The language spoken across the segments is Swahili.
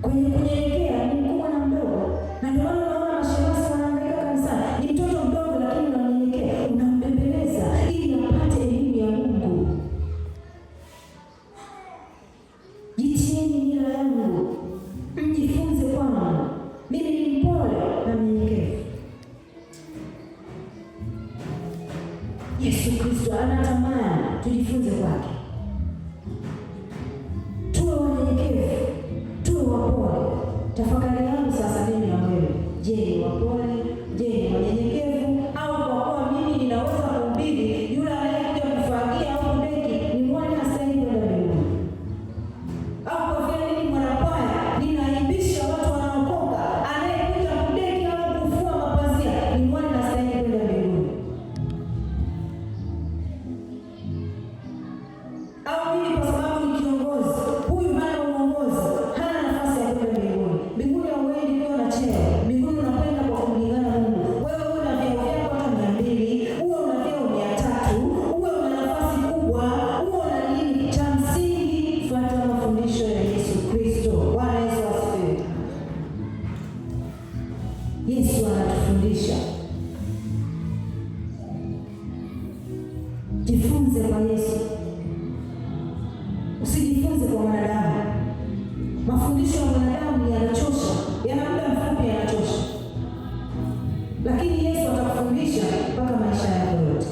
Kwenye kunyenyekea ni mkubwa na mdogo. Na ndio maana unaona mashemasi wanaangaika kanisani. Ni mtoto mdogo lakini unanyenyekea, unambembeleza ili apate elimu ya Mungu. Jitieni nira yangu, mjifunze kwangu. Mimi ni mpole na mnyenyekevu. Yesu Kristo anatamani tujifunze kwake. Tuwe wanyenyekevu, tuwe wapole. Tafakari yangu sasa mimi na wewe. Je, ni wapole? Je, ni wanyenyekevu? Au kwa kuwa mimi ninaweza kuhubiri, yule anayekuja kufagia au kudeki ni mwana astahili kwenda mbinguni? Au kwa vile mimi mwanakwaya ninaimbisha watu wanaokoka, anayekuja kudeki au kufua mapazia ni mwana astahili kwenda mbinguni? Au mimi kwa sababu ni kiongozi, huyu hana uongozi, hana nafasi ya kwenda mbinguni? Mbinguni hauendi ukiwa na cheo. Mbinguni unakwenda kwa kulingana na Mungu. Wewe una vyeo vyako hata 200, uwe una vyeo 300, uwe una nafasi kubwa, uwe una nini, cha msingi fuata mafundisho ya Yesu Kristo. Bwana Yesu asifiwe. Yesu anatufundisha. Jifunze kwa Yesu. Usijifunze kwa wanadamu. Mafundisho ya wanadamu yanachosha, yana muda mfupi, yanachosha. Lakini Yesu atakufundisha mpaka maisha yako yote.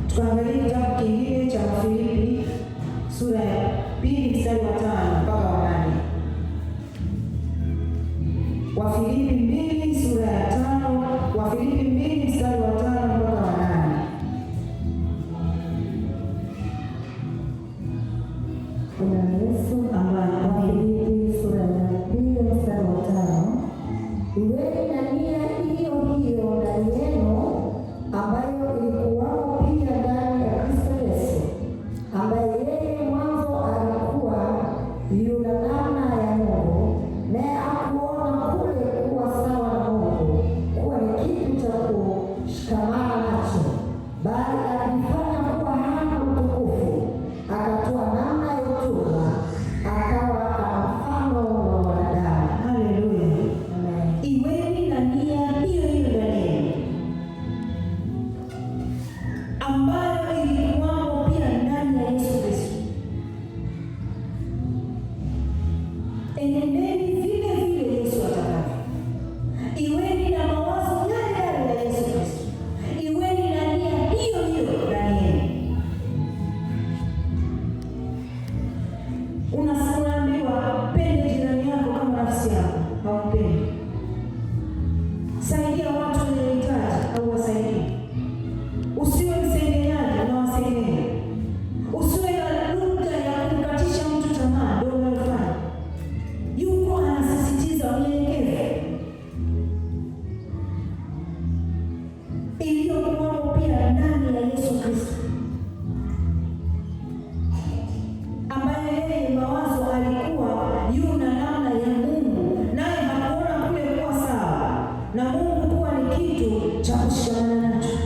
Tukaangalia kitabu kingine cha Wafilipi sura ya 2 mstari wa 5 mpaka wa 8. Wafilipi 2 sura ya 5, Wafilipi 2 mstari wa 5 mpaka wa 8. Kuna Yesu ambaye Wafilipi sura ya 2 mstari wa 5, iweni na nia hiyo hiyo ndani yenu, ambayo ilikuwamo pia ndani ya Kristo Yesu, ambaye yeye mwanzo alikuwa yuna namna ya Mungu, naye hakuona kule kuwa sawa na Mungu kuwa ni kitu cha kushikamana nacho, bali alijifanya kuwa hana utukufu, akatoa namna ya utumwa, akawa kama mfano wa wanadamu. Haleluya. Amen. Iweni na nia hiyo hiyo ndani yenu, ambayo ilikuwamo pia ndani ya Yesu Kristo. Enendeni vile vile Yesu atakavyo. Iweni na mawazo yale yale ya Yesu Kristo. Iweni na nia hiyo hiyo ndani yenu. Unaambiwa pende jirani yako kama nafsi yako. Haupendi. Saidia watu wenye uhitaji au wasaidie. Usiwe msengenyaji, unawasengenya. Usiwe na lugha ya kumkatisha mtu tamaa, ndio unayofanya. Yuko anasisitiza unyenyekevu. Iliyokuwamo pia ndani ya Yesu Kristo, ambaye yeye mawazo alikuwa yuna namna ya Mungu, naye hakuona kule kuwa sawa na Mungu kuwa ni kitu cha kushikamana nacho.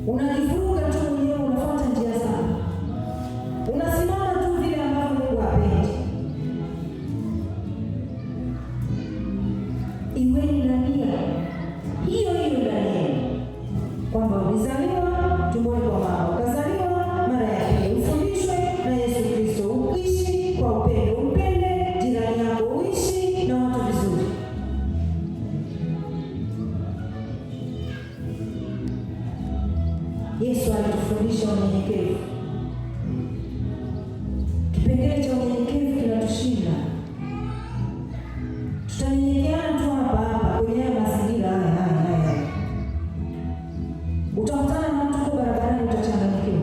Unajivuruga tu mwenyewe, unafuata njia zako, unasimama tu vile ambavyo Mungu hapendi. Iweni na nia hiyo hiyo ndani yenu, kwamba ulizaliwa tumboni kwa mama, ukazaliwa mara ya pili, ufundishwe na Yesu Kristo, uishi kwa upendo, upende jirani yako, uishi na watu vizuri. Yesu alitufundisha unyenyekevu. Kipengele cha unyenyekevu kinatushinda. Tutanyenyekeana tu hapa hapa kwenye mazingira haya. Utakutana na mtu kwa barabarani, utachanganyikiwa.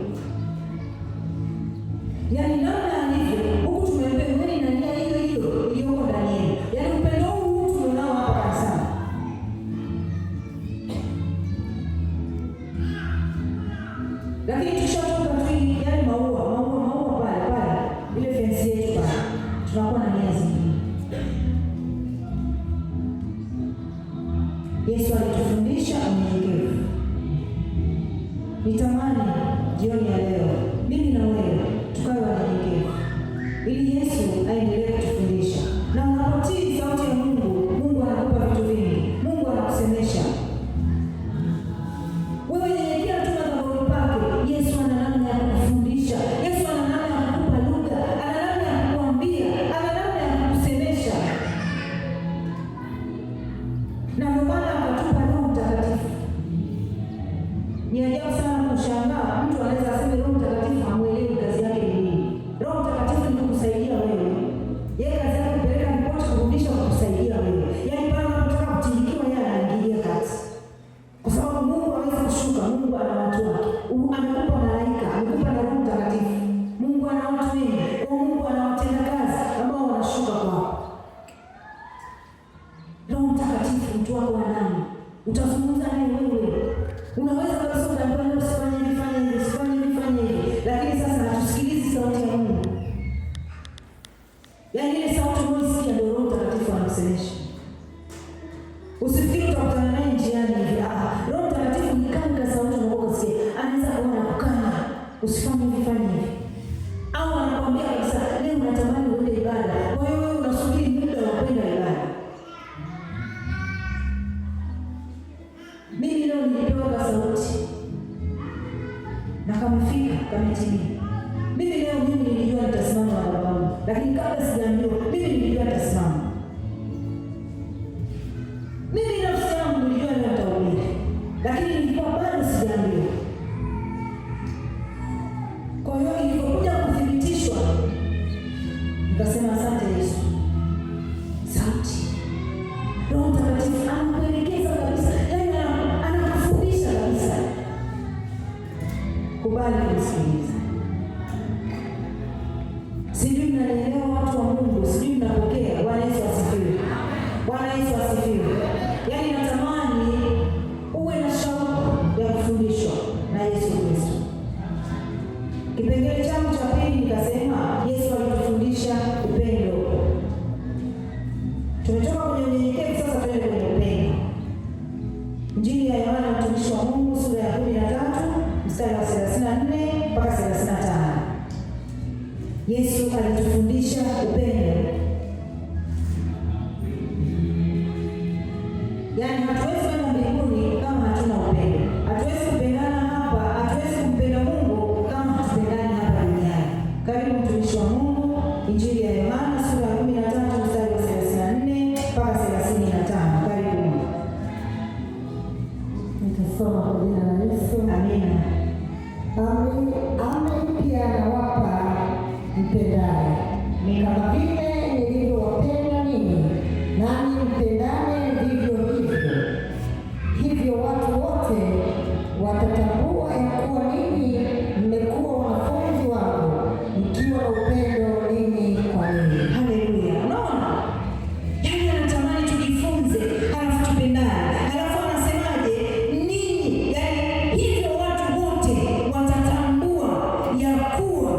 Yaani namna alivyo huku tumeambiwa iweni na nia hiyo hiyo iliyoko ndani yenu. Yaani upendo huu tunao hapa kanisani. Lakini tushatoka tu yale maua pale ile fence aendelee kutufundisha. Na unapotii sauti ya Mungu, Mungu anakupa vitu vingi. Mungu anakusemesha. Wewe nyenyekea tu madhabahuni pake. Yesu ana namna ya kukufundisha. Yesu ana namna ya kukupa lugha. Ana namna ya kukuambia. Ana namna ya kukusemesha. Na ndio maana akatupa Roho Mtakatifu. Ni ajabu sana kushangaa mtu anaweza aseme Roho Mtakatifu hamuelewi kazi yake ni nini. Roho Mtakatifu ni kukusaidia wewe. Yeye kazi yake kupeleka ripoti, kurudisha, kukusaidia wewe. Yaani pale unapotaka kutindikiwa, yeye anaingilia kati. Kwa sababu Mungu hawezi kushuka, Mungu ana watu wake. Amekupa malaika, amekupa na Roho Mtakatifu. Mungu ana watu wengi, kwa Mungu ana watendakazi ambao wanashuka kwako. Roho Mtakatifu mtu wako wa ndani. Utazungumza naye wewe. Unaweza kabisa ukaambiwa leo usifanye hivi, fanya hivi, usifanye hivi, fanya hivi. Lakini sasa hatusikilizi sauti ya Mungu. Yaani ile sauti unayosikia ndio Roho Mtakatifu anakusemesha. Usifikiri utakutana naye njiani hivi. Roho Mtakatifu ni kama sauti unayokusikia. Anaweza kuona kukana, usifanye hivi, fanya hivi. Au anakuambia kabisa leo unatamani uende ibada. Kwa hiyo wewe unasubiri muda wa kwenda ibada. Mimi leo nilipewa sauti. Na kamefika, kametimia. Mimi leo nilijua nitasimama madhabahuni. Lakini kabla sijaambiwa, mimi nilijua nitasimama. Mimi nafsi yangu nilijua leo nitahubiri. Lakini nilikuwa bado sijaambiwa. Kwa hiyo nilipokuja kuthibitishwa, nikasema asante Yesu. Sauti. Roho Mtakatifu anakuelekeza kabisa. Yaani anakufundisha kabisa. Kubali kusikiliza. Sijui mnanielewa watu wa Mungu, sijui mnapokea. Bwana Yesu asifiwe. Bwana Yesu asifiwe. Yaani natamani uwe na shauku ya kufundishwa na Yesu Kristo. Kipengele changu cha pili nikasema Yesu alitufundisha upendo. Tumetoka kwenye unyenyekevu, sasa tuende kwenye upendo. Injili ya Yohana mtumishi wa Mungu sura ya 13 mstari wa 34 mpaka 35. Yesu alitufundisha upendo. Yaani hatuwezi kwenda mbinguni kama hatuna upendo. Hatuwezi kupendana hapa, hatuwezi kumpenda Mungu kama hatupendani hapa duniani. Karibu mtumishi wa Mungu, Injili ya Yohana sura ya 13 mstari wa 34 mpaka 35. Karibu. Nitasoma kwa jina la Yesu. Amina. Amri mpya nawapa, mpendane kama vile nilivyowapenda ninyi, nani mpendane vivyo hivyo. Hivyo watu wote watatambua ya kuwa ninyi mmekuwa wanafunzi wangu, mkiwa na upendo ninyi kwa ninyi. Haleluya. Unaona? Yaani anatamani tujifunze, halafu tupendane. Halafu anasemaje? Ninyi, yaani hivyo watu wote watatambua ya kuwa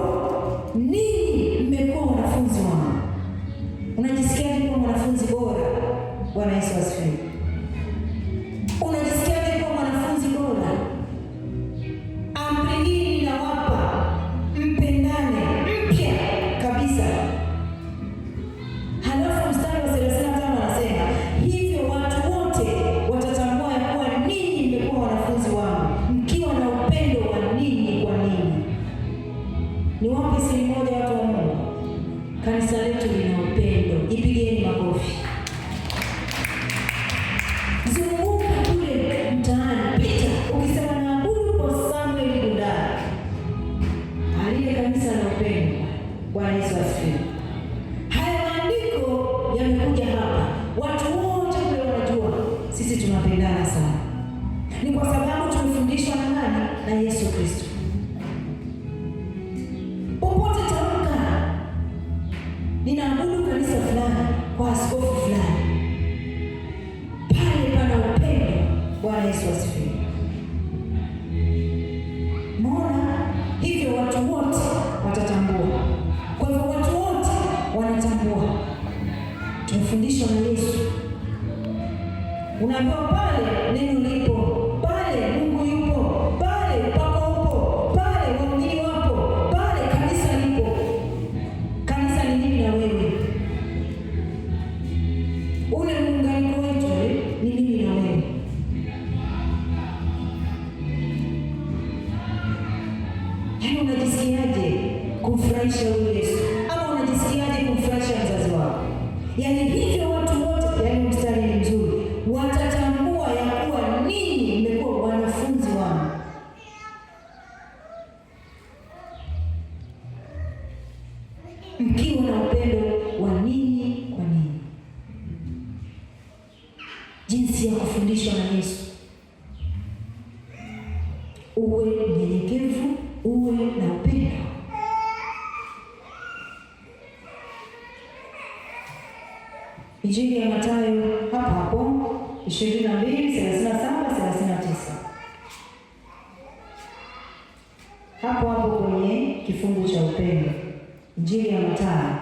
ninyi mmekuwa wanafunzi wangu. Unajisikia kuwa mwanafunzi bora? Bwana Yesu asifiwe. Unajisikia kuwa mwanafunzi bora? Amri hii ninawapa, mpendane, mpya kabisa. Halafu mstari wa 35 anasema hivyo watu wote watatambua ya kuwa ninyi mmekuwa wanafunzi wangu, mkiwa na upendo wa ninyi kwa ninyi. Ni wapi siri moja watu wa Mungu? Kanisa letu lina upendo. Ipigieni makofi. Zunguka kule mtaani, pita ukisema naabudu kwa Samuel Bundara. Aliye kanisa la upendo. Bwana Yesu asifiwe. Haya maandiko yamekuja hapa. Watu wote kule wanajua sisi tunapendana sana. Ni kwa sababu tumefundishwa na nani? Na Yesu Kristo. Popote tamka, ninaabudu kanisa fulani kwa askofu fulani, pale pana upendo. Bwana Yesu asifiwe. Mbona hivyo watu wote watatambua. Kwa hivyo watu wote wanatambua tumefundishwa na Yesu. Unaambiwa pale neno lipo, pale Mungu yupo, pale upako upo, pale waumini wapo, pale kanisa lipo. Kanisa ni mimi na wewe. huyu Yesu? Ama unajisikiaje kumfurahisha mzazi wako? Yaani hivyo watu wote, yaani mstari ni mzuri, watatambua ya kuwa ninyi mmekuwa wanafunzi wangu. Mkiwa na upendo wa ninyi kwa ninyi. Jinsi ya kufundishwa na Yesu. Uwe mnyenyekevu, uwe na upendo. Injili ya Mathayo hapo 22:37-39. Hapo kwenye kifungu cha upendo. Injili ya Mathayo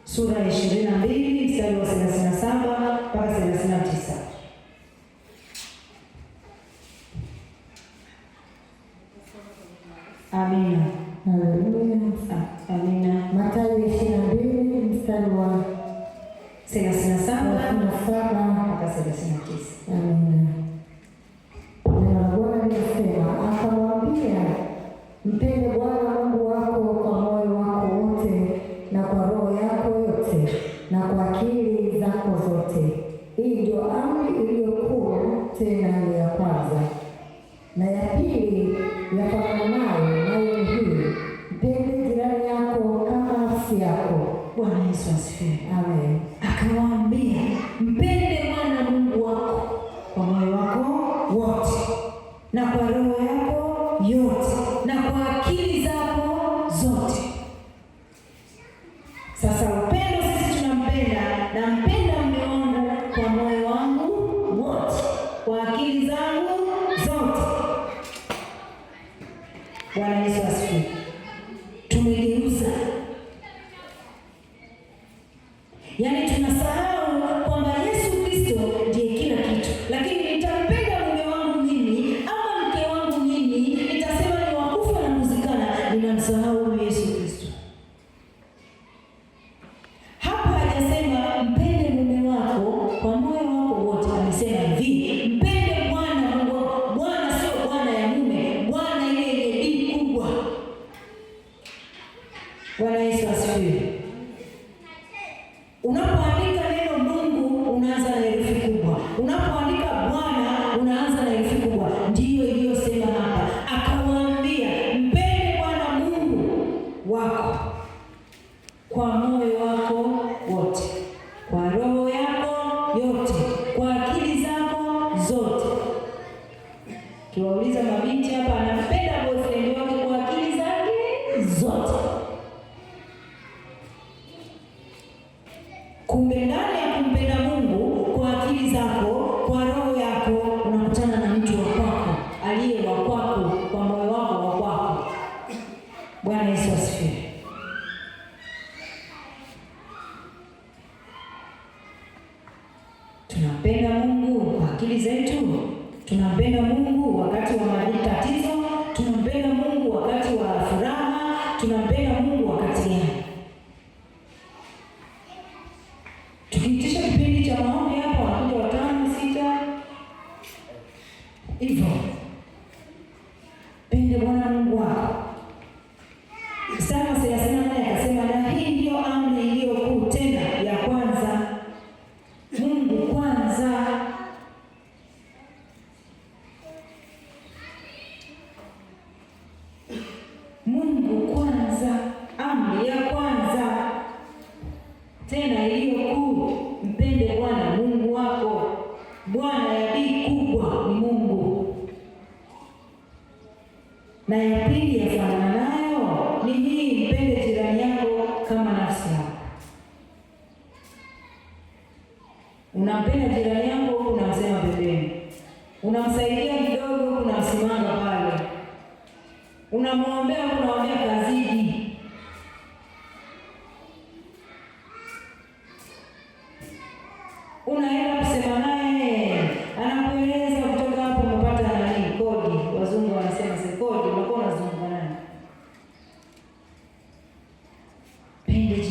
sura ya 22 mstari wa 37 mpaka 39. Amina. Amina. Mathayo 22 mstari wa 37 mpaka 39. Amina. Neno la Bwana linasema, akamwambia, mpende Bwana Mungu wako kwa moyo wako wote na kwa roho yako yote na kwa akili zako zote. Hii ndio amri iliyo kuu, tena ni ya kwanza. Na ya pili yafananayo nayo ni hii, mpende jirani yako kama nafsi yako. Bwana Yesu asifiwe. Amen. Akawaambia, mpende Bwana Mungu wako kwa moyo wako wote na kwa roho yako yote na kwa akili zako zote. Sasa upendo, sisi tunampenda, nampenda mume wangu kwa moyo wangu wote, kwa akili zangu zote. Bwana Yesu asifiwe. Tumegeuza, yaani tunasahau kwamba Yesu Kristo ndiye kila kitu, lakini nitampenda mume wangu mimi ama mke wangu mimi, nitasema ni wakufa na kuzikana, ninamsahau Yesu Kristo. Hapa hajasema mpende mume wako kwa moyo wako wote, amesema hivi, mpende Bwana Mungu wako. Bwana sio Bwana ya mume, Bwana ile yenye kubwa. Bwana Yesu asifiwe. Unapoandika neno Mungu unaanza na herufi kubwa. Unapoandika Bwana unaanza na herufi kubwa. Ndiyo iliyosema hapa. Akawaambia, mpende Bwana Mungu wako kwa moyo wako wote, kwa roho yako yote, kwa akili zako zote. Kiwauliza mabinti hapa, anampenda boyfriend wake kwa akili zake zote. Kumbe ndani ya kumpenda Mungu kwa akili zako, kwa roho yako, unakutana na mtu wa kwako, aliye wa kwako, kwa moyo wako wa kwako. Bwana Yesu asifiwe. Tunampenda Mungu kwa akili zetu, tunampenda Mungu wakati wa matatizo, tunampenda Mungu wakati wa furaha, tunampenda Mungu wakati gani? Tukiitisha kipindi cha maombi hapa, wanakuja 5, 6 hivyo. Pende Bwana Mungu wako. Mstari wa 38 akasema, na hii ndiyo amri iliyo kuu, tena ya kwanza, Mungu kwanza. Mungu kwanza, amri ya kwanza tena iliyo kuu, mpende Bwana Mungu wako. Bwana ya bii kubwa ni Mungu, na ya pili yafanana nayo ni hii, mpende jirani yako kama nafsi yako. Unampenda jirani yako, unamsema pembeni, unamsaidia kidogo, unamsimanga pale, unamwombea, unamwambia kazidi. Unaenda kusema naye, anakueleza kutoka hapo umepata nani, kodi. Wazungu wanasema si kodi, unakuwa unazunguka naye. Pende